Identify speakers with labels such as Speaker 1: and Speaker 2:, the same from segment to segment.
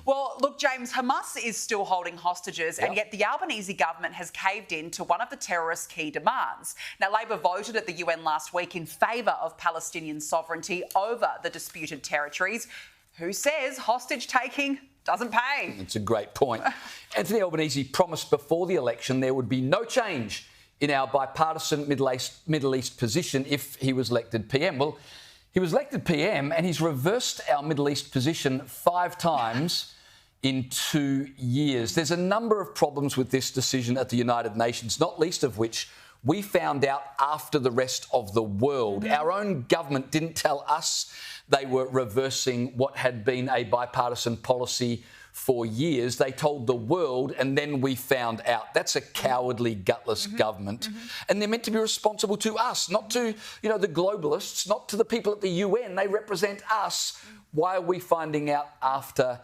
Speaker 1: Well, look, James, Hamas is still holding hostages, and yet the Albanese government has caved in to one of the terrorists' key demands. Now, Labor voted at the UN last week in favour of Palestinian sovereignty over the disputed territories. Who says hostage-taking doesn't pay?
Speaker 2: It's a great point. Anthony Albanese promised before the election there would be no change in our bipartisan Middle East position if he was elected PM. Well, he was elected PM and he's reversed our Middle East position 5 times in 2 years. There's a number of problems with this decision at the United Nations, not least of which we found out after the rest of the world. Our own government didn't tell us they were reversing what had been a bipartisan policy for years. They told the world and then we found out. That's a cowardly, gutless government. And they're meant to be responsible to us, not to, the globalists, not to the people at the UN. They represent us. Why are we finding out after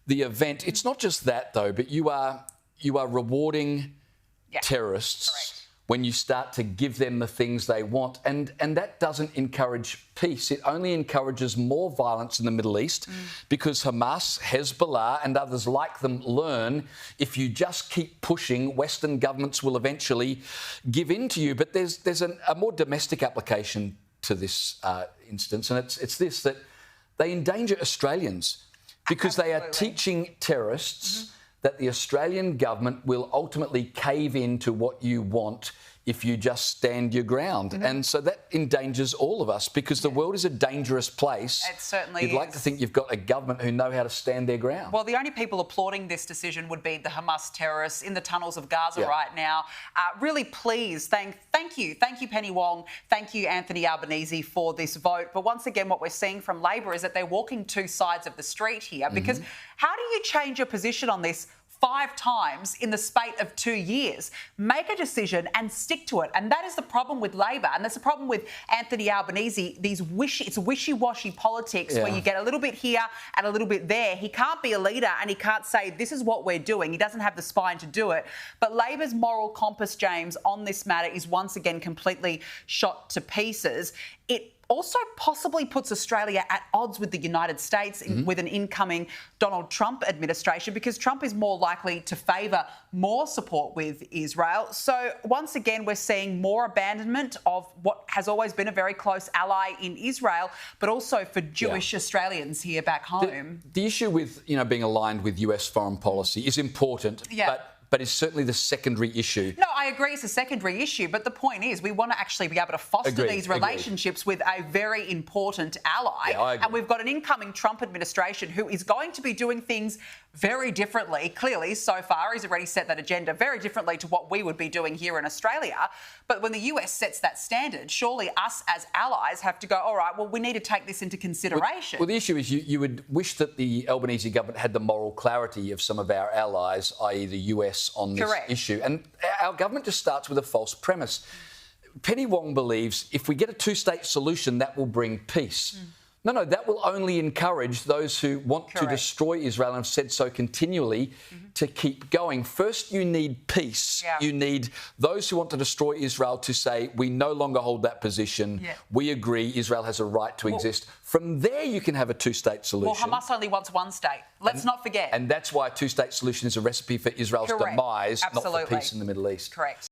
Speaker 2: the event? It's not just that, though, but you are rewarding terrorists.
Speaker 1: Correct.
Speaker 2: When you start to give them the things they want. And that doesn't encourage peace. It only encourages more violence in the Middle East because Hamas, Hezbollah and others like them learn if you just keep pushing, Western governments will eventually give in to you. But there's a more domestic application to this instance, and it's this, that they endanger Australians because they are teaching terrorists that the Australian government will ultimately cave in to what you want if you just stand your ground. And so that endangers all of us because the world is a dangerous place.
Speaker 1: It certainly
Speaker 2: You'd like to think you've got a government who know how to stand their ground.
Speaker 1: Well, the only people applauding this decision would be the Hamas terrorists in the tunnels of Gaza right now. Really pleased. Thank you, Penny Wong. Thank you, Anthony Albanese, for this vote. But once again, what we're seeing from Labor is that they're walking 2 sides of the street here because how do you change your position on this 5 times in the spate of 2 years? Make a decision and stick to it. And that is the problem with Labor. And that's the problem with Anthony Albanese. It's wishy-washy politics where you get a little bit here and a little bit there. He can't be a leader and he can't say, this is what we're doing. He doesn't have the spine to do it. But Labor's moral compass, James, on this matter is once again completely shot to pieces. It also possibly puts Australia at odds with the United States with an incoming Donald Trump administration because Trump is more likely to favour more support with Israel. So once again, we're seeing more abandonment of what has always been a very close ally in Israel, but also for Jewish Australians here back home.
Speaker 2: The issue with being aligned with US foreign policy is important, but it's certainly the secondary issue. No,
Speaker 1: I agree it's a secondary issue, but the point is we want to actually be able to foster these relationships with a very important ally. And we've got an incoming Trump administration who is going to be doing things very differently. Clearly, so far, he's already set that agenda very differently to what we would be doing here in Australia. But when the US sets that standard, surely us as allies have to go, all right, well, we need to take this into consideration.
Speaker 2: Well, the issue is you would wish that the Albanese government had the moral clarity of some of our allies, i.e. the US, on this issue. And our government just starts with a false premise. Penny Wong believes if we get a 2-state solution, that will bring peace. No, that will only encourage those who want to destroy Israel and have said so continually to keep going. First, you need peace. You need those who want to destroy Israel to say, we no longer hold that position. We agree Israel has a right to exist. From there, you can have a 2-state solution.
Speaker 1: Well, Hamas only wants 1 state. Let's not forget.
Speaker 2: And that's why a 2-state solution is a recipe for Israel's demise, not for peace in the Middle East.
Speaker 1: Correct.